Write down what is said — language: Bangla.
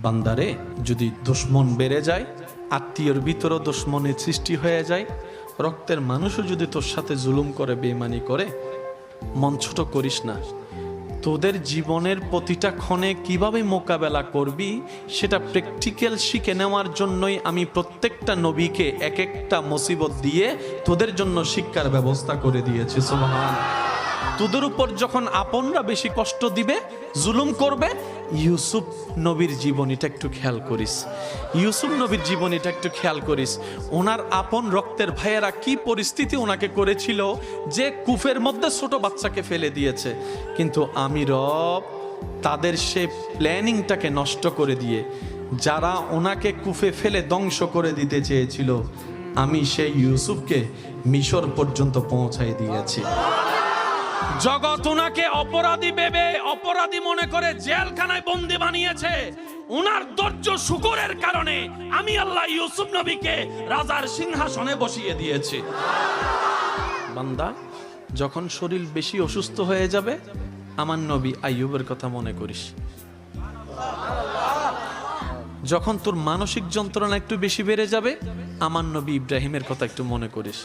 বান্দারে যদি দুশ্মন বেড়ে যায়, আত্মীয়র ভিতরও দুশ্মনের সৃষ্টি হয়ে যায়, রক্তের মানুষও যদি তোর সাথে জুলুম করে, বেঈমানি করে, মন ছোট করিস না। তোদের জীবনের প্রতিটা ক্ষণে কিভাবে মোকাবেলা করবি সেটা প্র্যাকটিক্যাল শিখে নেওয়ার জন্যই আমি প্রত্যেকটা নবীকে এক একটা মুসিবত দিয়ে তোদের জন্য শিক্ষার ব্যবস্থা করে দিয়েছি। সুবহান। তোদের উপর যখন আপনরা বেশি কষ্ট দিবে, জুলুম করবে, ইউসুফ নবীর জীবনীটা একটু খেয়াল করিস। ইউসুফ নবীর জীবনীটা একটু খেয়াল করিস। ওনার আপন রক্তের ভাইয়েরা কি পরিস্থিতি ওনাকে করেছিল যে কূপের মধ্যে ছোট বাচ্চাকে ফেলে দিয়েছে, কিন্তু আমি রব তাদের সে প্ল্যানিংটাকে নষ্ট করে দিয়ে, যারা ওনাকে কূপে ফেলে ধ্বংস করে দিতে চেয়েছিল, আমি সেই ইউসুফকে মিশর পর্যন্ত পৌঁছাই দিয়েছি। জগৎ ওনাকে অপরাধী ভেবে, অপরাধী মনে করে জেলখানায় বন্দি বানিয়েছে। ওনার ধৈর্য শুকরের কারণে আমি আল্লাহ ইউসুফ নবীকে রাজার সিংহাসনে বসিয়ে দিয়েছি। বান্দা, যখন শরীর বেশি অসুস্থ হয়ে যাবে, আমার নবী আইয়ুবের কথা মনে করিস। যখন তোর মানসিক যন্ত্রণা একটু বেশি বেড়ে যাবে, আমার নবী ইব্রাহিমের কথা একটু মনে করিস।